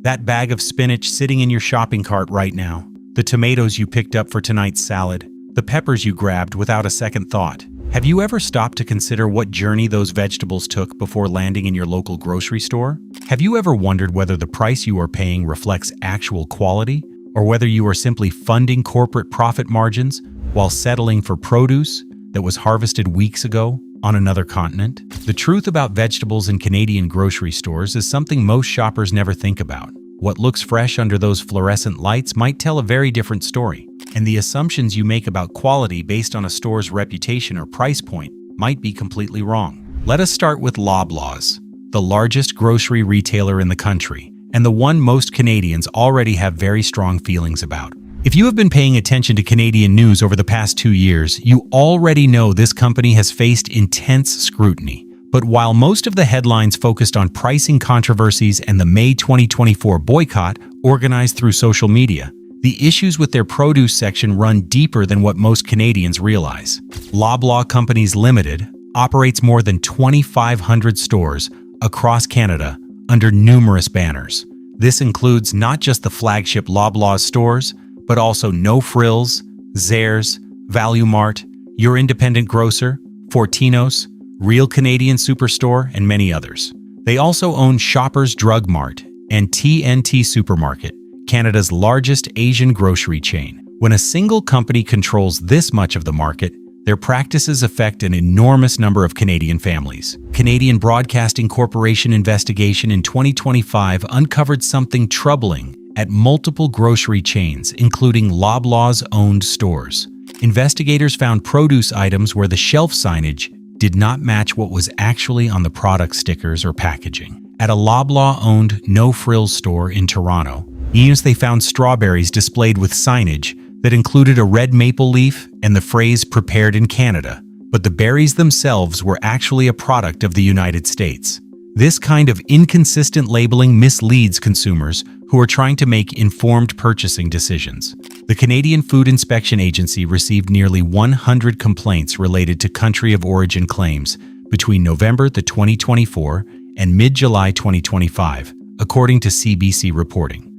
That bag of spinach sitting in your shopping cart right now, the tomatoes you picked up for tonight's salad, the peppers you grabbed without a second thought. Have you ever stopped to consider what journey those vegetables took before landing in your local grocery store? Have you ever wondered whether the price you are paying reflects actual quality, or whether you are simply funding corporate profit margins while settling for produce that was harvested weeks ago on another continent? The truth about vegetables in Canadian grocery stores is something most shoppers never think about. What looks fresh under those fluorescent lights might tell a very different story, and the assumptions you make about quality based on a store's reputation or price point might be completely wrong. Let us start with Loblaws, the largest grocery retailer in the country, and the one most Canadians already have very strong feelings about. If you have been paying attention to Canadian news over the past 2 years, you already know this company has faced intense scrutiny. But while most of the headlines focused on pricing controversies and the May 2024 boycott organized through social media, the issues with their produce section run deeper than what most Canadians realize. Loblaws Companies Limited operates more than 2,500 stores across Canada under numerous banners. This includes not just the flagship Loblaws stores, but also No Frills, Zehrs, Value Mart, Your Independent Grocer, Fortinos, Real Canadian Superstore, and many others. They also own Shoppers Drug Mart and T&T Supermarket, Canada's largest Asian grocery chain. When a single company controls this much of the market, their practices affect an enormous number of Canadian families. Canadian Broadcasting Corporation investigation in 2025 uncovered something troubling at multiple grocery chains, including Loblaws-owned stores. Investigators found produce items where the shelf signage did not match what was actually on the product stickers or packaging. At a Loblaws-owned No Frills store in Toronto, they found strawberries displayed with signage that included a red maple leaf and the phrase "prepared in Canada," but the berries themselves were actually a product of the United States. This kind of inconsistent labeling misleads consumers who are trying to make informed purchasing decisions. The Canadian Food Inspection Agency received nearly 100 complaints related to country of origin claims between November 2024 and mid-July 2025, according to CBC reporting.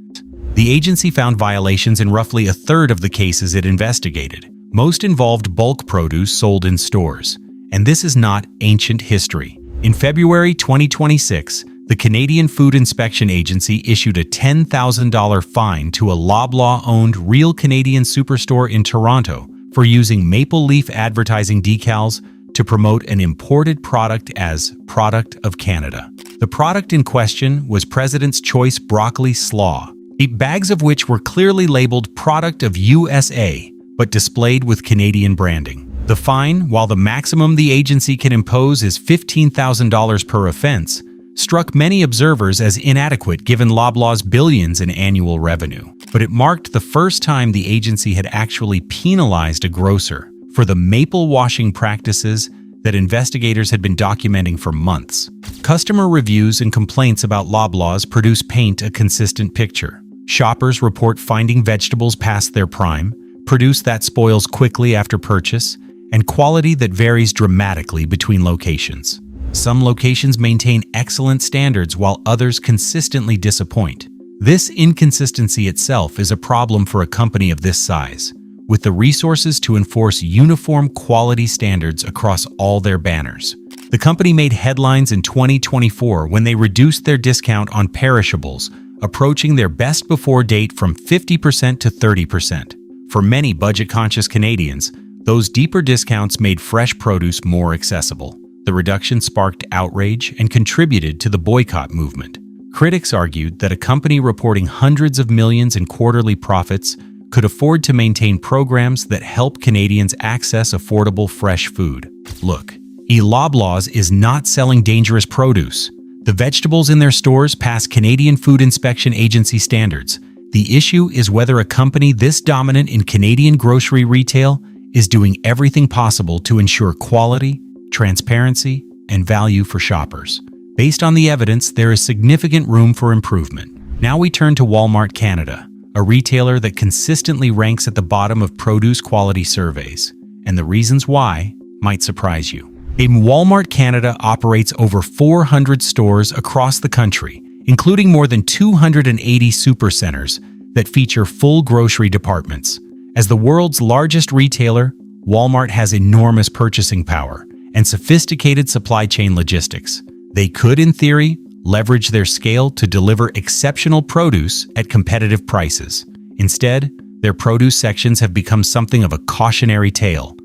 The agency found violations in roughly a third of the cases it investigated. Most involved bulk produce sold in stores, and this is not ancient history. In February 2026, the Canadian Food Inspection Agency issued a $10,000 fine to a Loblaws-owned Real Canadian Superstore in Toronto for using maple leaf advertising decals to promote an imported product as Product of Canada. The product in question was President's Choice Broccoli Slaw, 8 bags of which were clearly labeled Product of USA, but displayed with Canadian branding. The fine, while the maximum the agency can impose is $15,000 per offense, struck many observers as inadequate given Loblaws' billions in annual revenue. But it marked the first time the agency had actually penalized a grocer for the maple washing practices that investigators had been documenting for months. Customer reviews and complaints about Loblaws paint a consistent picture. Shoppers report finding vegetables past their prime, produce that spoils quickly after purchase, and quality that varies dramatically between locations. Some locations maintain excellent standards while others consistently disappoint. This inconsistency itself is a problem for a company of this size, with the resources to enforce uniform quality standards across all their banners. The company made headlines in 2024 when they reduced their discount on perishables, approaching their best before date from 50% to 30%. For many budget-conscious Canadians, those deeper discounts made fresh produce more accessible. The reduction sparked outrage and contributed to the boycott movement. Critics argued that a company reporting hundreds of millions in quarterly profits could afford to maintain programs that help Canadians access affordable fresh food. Look, Loblaws is not selling dangerous produce. The vegetables in their stores pass Canadian Food Inspection Agency standards. The issue is whether a company this dominant in Canadian grocery retail is doing everything possible to ensure quality, transparency, and value for shoppers. Based on the evidence, there is significant room for improvement. Now we turn to Walmart Canada, a retailer that consistently ranks at the bottom of produce quality surveys, and the reasons why might surprise you. Walmart Canada operates over 400 stores across the country including more than 280 supercenters that feature full grocery departments. As the world's largest retailer, Walmart has enormous purchasing power and sophisticated supply chain logistics. They could, in theory, leverage their scale to deliver exceptional produce at competitive prices. Instead, their produce sections have become something of a cautionary tale.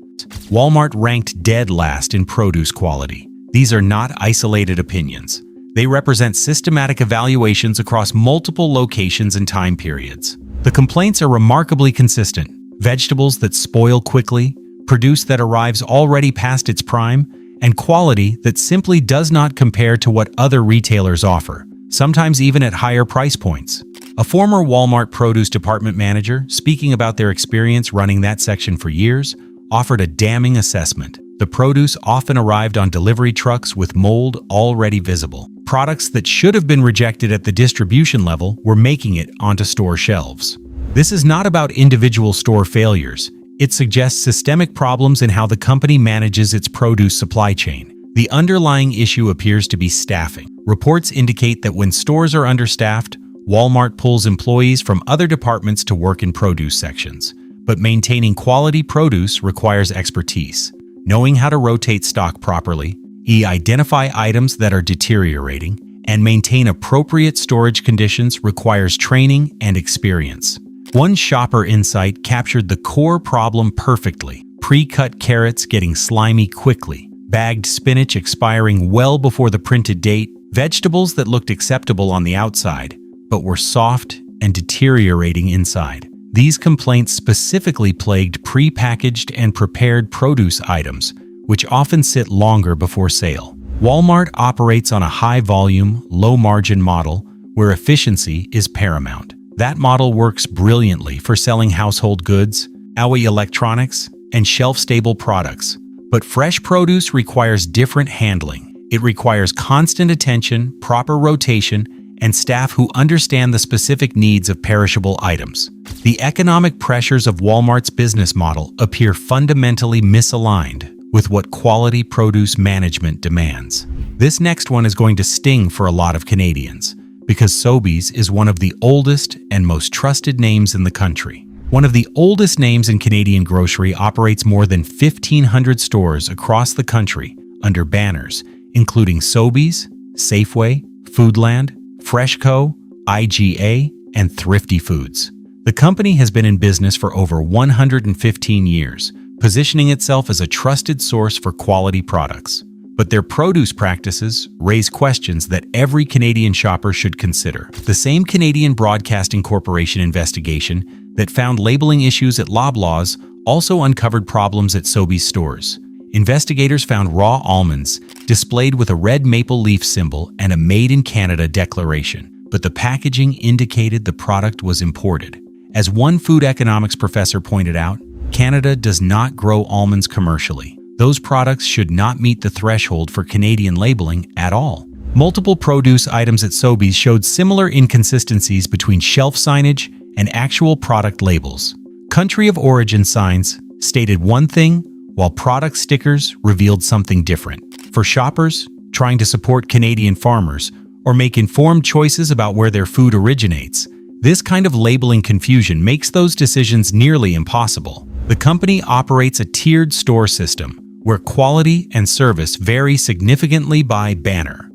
Walmart ranked dead last in produce quality. These are not isolated opinions. They represent systematic evaluations across multiple locations and time periods. The complaints are remarkably consistent. Vegetables that spoil quickly, produce that arrives already past its prime, and quality that simply does not compare to what other retailers offer, sometimes even at higher price points. A former Walmart produce department manager, speaking about their experience running that section for years, offered a damning assessment. The produce often arrived on delivery trucks with mold already visible. Products that should have been rejected at the distribution level were making it onto store shelves. This is not about individual store failures. It suggests systemic problems in how the company manages its produce supply chain. The underlying issue appears to be staffing. Reports indicate that when stores are understaffed, Walmart pulls employees from other departments to work in produce sections. But maintaining quality produce requires expertise. Knowing how to rotate stock properly, identify items that are deteriorating, and maintain appropriate storage conditions requires training and experience. One shopper insight captured the core problem perfectly. Pre-cut carrots getting slimy quickly, bagged spinach expiring well before the printed date, vegetables that looked acceptable on the outside, but were soft and deteriorating inside. These complaints specifically plagued pre-packaged and prepared produce items, which often sit longer before sale. Walmart operates on a high-volume, low-margin model where efficiency is paramount. That model works brilliantly for selling household goods, electronics, and shelf-stable products. But fresh produce requires different handling. It requires constant attention, proper rotation, and staff who understand the specific needs of perishable items. The economic pressures of Walmart's business model appear fundamentally misaligned with what quality produce management demands. This next one is going to sting for a lot of Canadians, because Sobeys is one of the oldest and most trusted names in the country. One of the oldest names in Canadian grocery operates more than 1,500 stores across the country under banners including Sobeys, Safeway, Foodland, Freshco, IGA, and Thrifty Foods. The company has been in business for over 115 years, positioning itself as a trusted source for quality products. But their produce practices raise questions that every Canadian shopper should consider. The same Canadian Broadcasting Corporation investigation that found labeling issues at Loblaws also uncovered problems at Sobeys stores. Investigators found raw almonds displayed with a red maple leaf symbol and a Made in Canada declaration, but the packaging indicated the product was imported. As one food economics professor pointed out, Canada does not grow almonds commercially. Those products should not meet the threshold for Canadian labeling at all. Multiple produce items at Sobeys showed similar inconsistencies between shelf signage and actual product labels. Country of origin signs stated one thing, while product stickers revealed something different. For shoppers trying to support Canadian farmers or make informed choices about where their food originates, this kind of labeling confusion makes those decisions nearly impossible. The company operates a tiered store system where quality and service vary significantly by banner.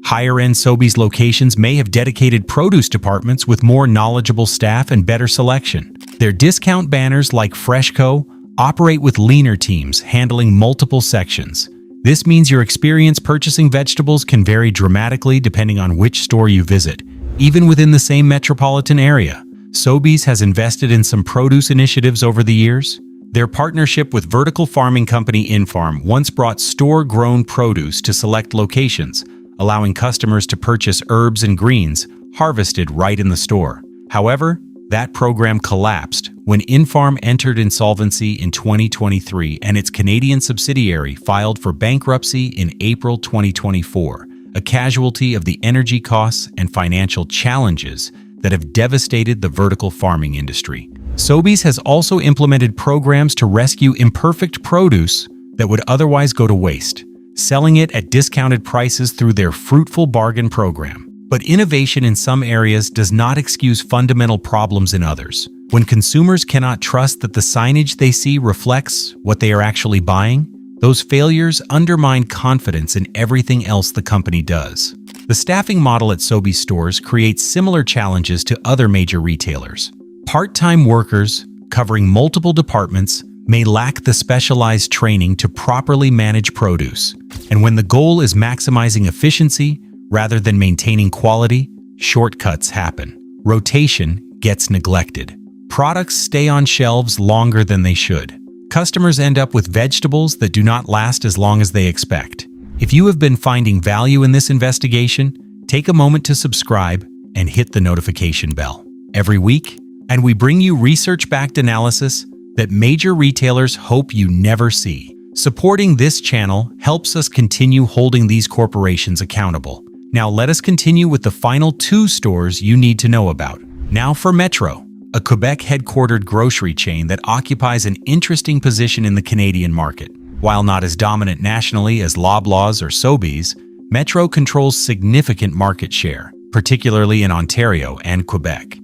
Higher-end Sobeys locations may have dedicated produce departments with more knowledgeable staff and better selection. Their discount banners like Freshco operate with leaner teams handling multiple sections. This means your experience purchasing vegetables can vary dramatically depending on which store you visit, even within the same metropolitan area. Sobeys has invested in some produce initiatives over the years. Their partnership with vertical farming company InFarm once brought store-grown produce to select locations, allowing customers to purchase herbs and greens harvested right in the store. However, that program collapsed when InFarm entered insolvency in 2023 and its Canadian subsidiary filed for bankruptcy in April 2024, a casualty of the energy costs and financial challenges that have devastated the vertical farming industry. Sobeys has also implemented programs to rescue imperfect produce that would otherwise go to waste, selling it at discounted prices through their Fruitful Bargain program. But innovation in some areas does not excuse fundamental problems in others. When consumers cannot trust that the signage they see reflects what they are actually buying, those failures undermine confidence in everything else the company does. The staffing model at Sobeys stores creates similar challenges to other major retailers. Part-time workers, covering multiple departments, may lack the specialized training to properly manage produce. And when the goal is maximizing efficiency rather than maintaining quality, shortcuts happen. Rotation gets neglected. Products stay on shelves longer than they should. Customers end up with vegetables that do not last as long as they expect. If you have been finding value in this investigation, take a moment to subscribe and hit the notification bell. Every week, and we bring you research-backed analysis that major retailers hope you never see. Supporting this channel helps us continue holding these corporations accountable. Now let us continue with the final 2 stores you need to know about. Now for Metro, a Quebec-headquartered grocery chain that occupies an interesting position in the Canadian market. While not as dominant nationally as Loblaws or Sobeys, Metro controls significant market share, particularly in Ontario and Quebec.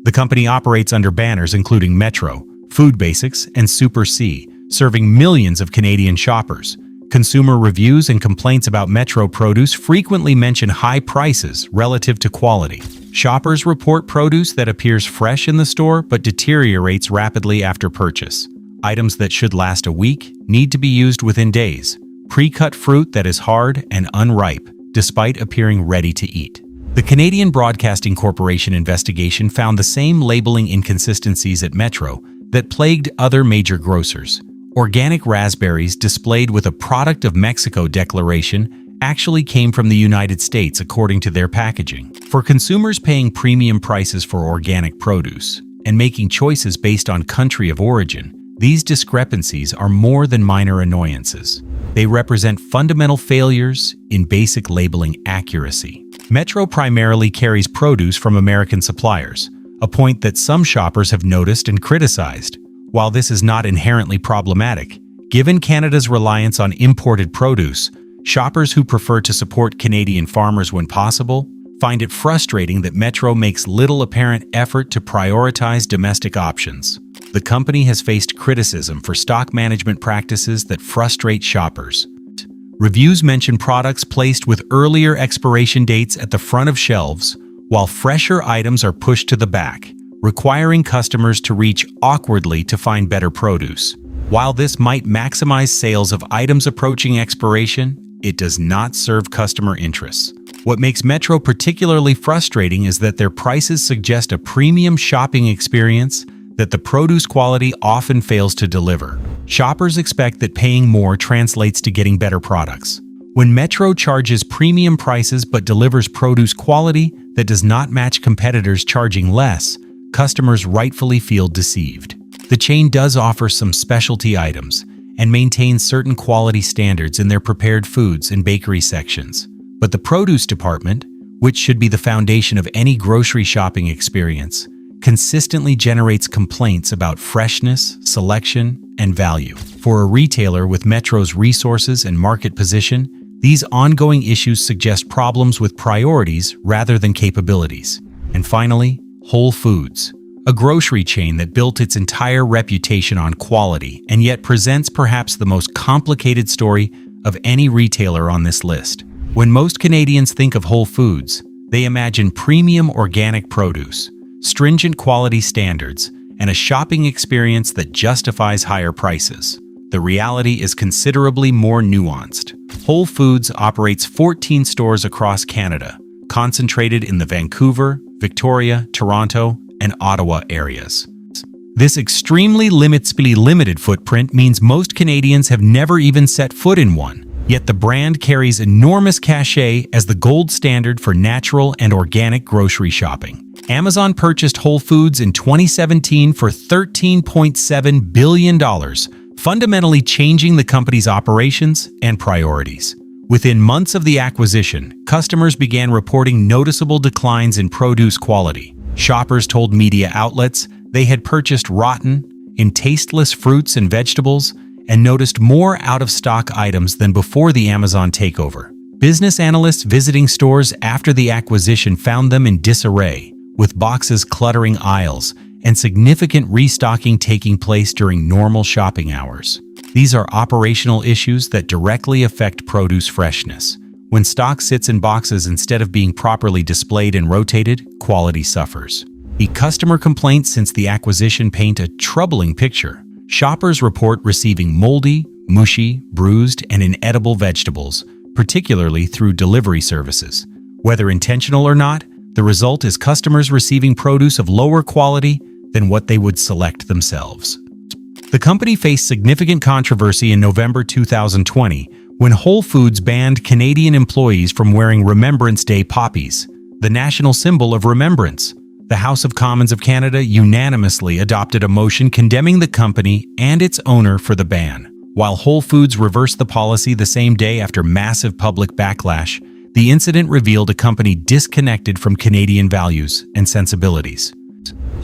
The company operates under banners including Metro, Food Basics, and Super C, serving millions of Canadian shoppers. Consumer reviews and complaints about Metro produce frequently mention high prices relative to quality. Shoppers report produce that appears fresh in the store but deteriorates rapidly after purchase. Items that should last a week need to be used within days. Pre-cut fruit that is hard and unripe, despite appearing ready to eat. The Canadian Broadcasting Corporation investigation found the same labeling inconsistencies at Metro that plagued other major grocers. Organic raspberries displayed with a product of Mexico declaration actually came from the United States according to their packaging. For consumers paying premium prices for organic produce and making choices based on country of origin, these discrepancies are more than minor annoyances. They represent fundamental failures in basic labeling accuracy. Metro primarily carries produce from American suppliers, a point that some shoppers have noticed and criticized. While this is not inherently problematic, given Canada's reliance on imported produce, shoppers who prefer to support Canadian farmers when possible find it frustrating that Metro makes little apparent effort to prioritize domestic options. The company has faced criticism for stock management practices that frustrate shoppers. Reviews mention products placed with earlier expiration dates at the front of shelves, while fresher items are pushed to the back, requiring customers to reach awkwardly to find better produce. While this might maximize sales of items approaching expiration, it does not serve customer interests. What makes Metro particularly frustrating is that their prices suggest a premium shopping experience that the produce quality often fails to deliver. Shoppers expect that paying more translates to getting better products. When Metro charges premium prices but delivers produce quality that does not match competitors charging less, customers rightfully feel deceived. The chain does offer some specialty items and maintains certain quality standards in their prepared foods and bakery sections. But the produce department, which should be the foundation of any grocery shopping experience, consistently generates complaints about freshness, selection, and value. For a retailer with Metro's resources and market position, these ongoing issues suggest problems with priorities rather than capabilities. And finally, Whole Foods, a grocery chain that built its entire reputation on quality and yet presents perhaps the most complicated story of any retailer on this list. When most Canadians think of Whole Foods, they imagine premium organic produce, stringent quality standards, and a shopping experience that justifies higher prices. The reality is considerably more nuanced. Whole Foods operates 14 stores across Canada, concentrated in the Vancouver, Victoria, Toronto, and Ottawa areas. This extremely limited footprint means most Canadians have never even set foot in one. Yet the brand carries enormous cachet as the gold standard for natural and organic grocery shopping. Amazon purchased Whole Foods in 2017 for $13.7 billion, fundamentally changing the company's operations and priorities. Within months of the acquisition, customers began reporting noticeable declines in produce quality. Shoppers told media outlets they had purchased rotten and tasteless fruits and vegetables and noticed more out-of-stock items than before the Amazon takeover. Business analysts visiting stores after the acquisition found them in disarray, with boxes cluttering aisles and significant restocking taking place during normal shopping hours. These are operational issues that directly affect produce freshness. When stock sits in boxes instead of being properly displayed and rotated, quality suffers. The customer complaints since the acquisition paint a troubling picture. Shoppers report receiving moldy, mushy, bruised, and inedible vegetables, particularly through delivery services. Whether intentional or not, the result is customers receiving produce of lower quality than what they would select themselves. The company faced significant controversy in November 2020 when Whole Foods banned Canadian employees from wearing Remembrance Day poppies, the national symbol of remembrance. The House of Commons of Canada unanimously adopted a motion condemning the company and its owner for the ban. While Whole Foods reversed the policy the same day after massive public backlash, the incident revealed a company disconnected from Canadian values and sensibilities.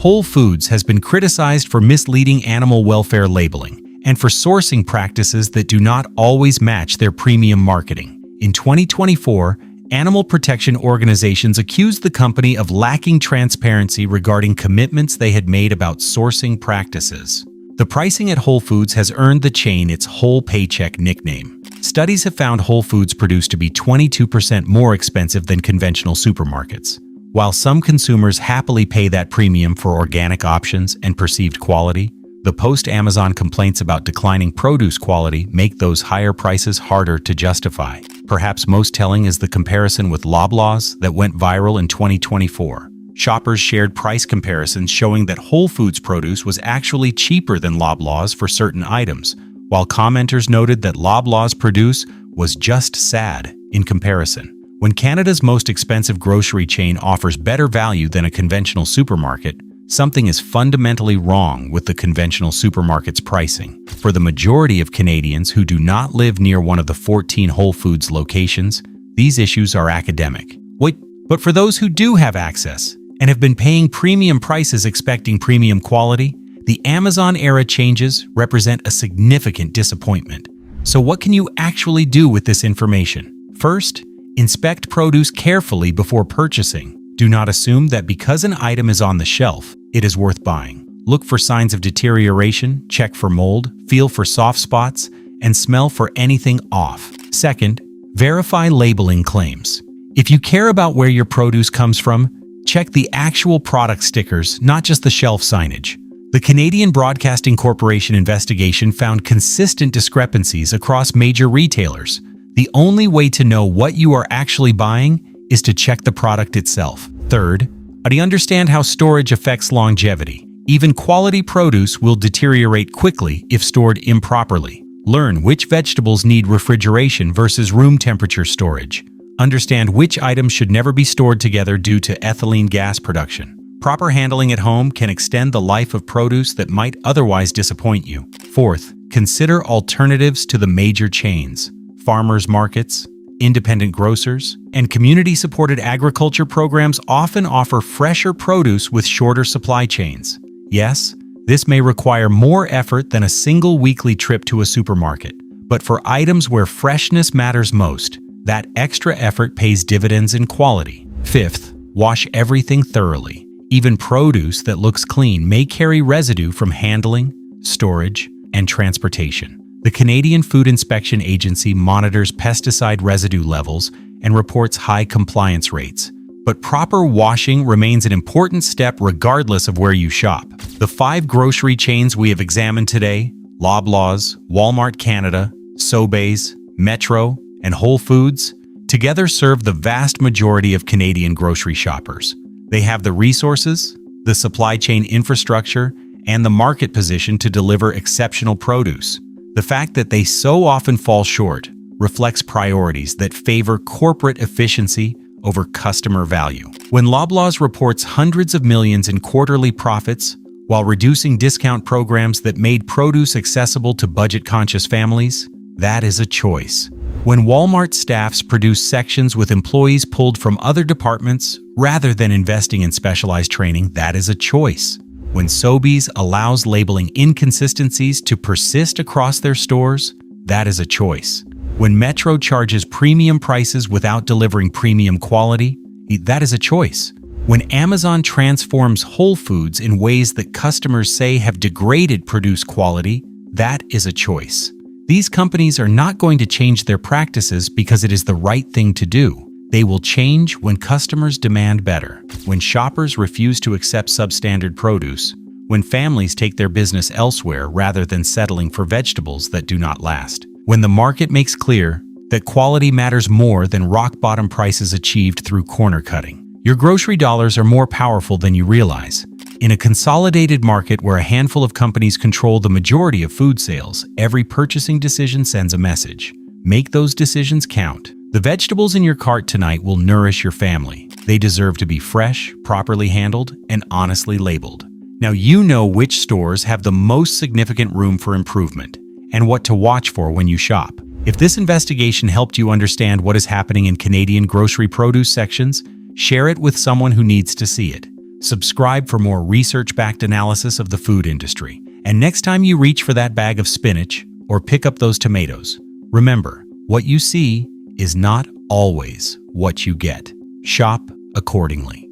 Whole Foods has been criticized for misleading animal welfare labeling and for sourcing practices that do not always match their premium marketing. In 2024, animal protection organizations accused the company of lacking transparency regarding commitments they had made about sourcing practices. The pricing at Whole Foods has earned the chain its whole paycheck nickname. Studies have found Whole Foods produce to be 22% more expensive than conventional supermarkets. While some consumers happily pay that premium for organic options and perceived quality, the post-Amazon complaints about declining produce quality make those higher prices harder to justify. Perhaps most telling is the comparison with Loblaws that went viral in 2024. Shoppers shared price comparisons showing that Whole Foods produce was actually cheaper than Loblaws for certain items, while commenters noted that Loblaws produce was just sad in comparison. When Canada's most expensive grocery chain offers better value than a conventional supermarket, something is fundamentally wrong with the conventional supermarket's pricing. For the majority of Canadians who do not live near one of the 14 Whole Foods locations, these issues are academic. But for those who do have access and have been paying premium prices expecting premium quality, the Amazon-era changes represent a significant disappointment. So what can you actually do with this information? First, inspect produce carefully before purchasing. Do not assume that because an item is on the shelf, it is worth buying. Look for signs of deterioration, check for mold, feel for soft spots, and smell for anything off. Second, verify labeling claims. If you care about where your produce comes from, check the actual product stickers, not just the shelf signage. The Canadian Broadcasting Corporation investigation found consistent discrepancies across major retailers. The only way to know what you are actually buying is to check the product itself. Third, do you understand how storage affects longevity? Even quality produce will deteriorate quickly if stored improperly. Learn which vegetables need refrigeration versus room temperature storage. Understand which items should never be stored together due to ethylene gas production. Proper handling at home can extend the life of produce that might otherwise disappoint you. Fourth, consider alternatives to the major chains. Farmers markets, independent grocers, and community-supported agriculture programs often offer fresher produce with shorter supply chains. Yes, this may require more effort than a single weekly trip to a supermarket, but for items where freshness matters most, that extra effort pays dividends in quality. Fifth, wash everything thoroughly. Even produce that looks clean may carry residue from handling, storage, and transportation. The Canadian Food Inspection Agency monitors pesticide residue levels and reports high compliance rates. But proper washing remains an important step regardless of where you shop. The 5 grocery chains we have examined today, Loblaws, Walmart Canada, Sobeys, Metro, and Whole Foods, together serve the vast majority of Canadian grocery shoppers. They have the resources, the supply chain infrastructure, and the market position to deliver exceptional produce. The fact that they so often fall short reflects priorities that favor corporate efficiency over customer value. When Loblaws reports hundreds of millions in quarterly profits while reducing discount programs that made produce accessible to budget-conscious families, that is a choice. When Walmart staffs produce sections with employees pulled from other departments rather than investing in specialized training, that is a choice. When Sobeys allows labeling inconsistencies to persist across their stores, that is a choice. When Metro charges premium prices without delivering premium quality, that is a choice. When Amazon transforms Whole Foods in ways that customers say have degraded produce quality, that is a choice. These companies are not going to change their practices because it is the right thing to do. They will change when customers demand better, when shoppers refuse to accept substandard produce, when families take their business elsewhere rather than settling for vegetables that do not last, when the market makes clear that quality matters more than rock-bottom prices achieved through corner cutting. Your grocery dollars are more powerful than you realize. In a consolidated market where a handful of companies control the majority of food sales, every purchasing decision sends a message. Make those decisions count. The vegetables in your cart tonight will nourish your family. They deserve to be fresh, properly handled, and honestly labeled. Now you know which stores have the most significant room for improvement and what to watch for when you shop. If this investigation helped you understand what is happening in Canadian grocery produce sections, share it with someone who needs to see it. Subscribe for more research-backed analysis of the food industry. And next time you reach for that bag of spinach or pick up those tomatoes, remember, what you see is not always what you get. Shop accordingly.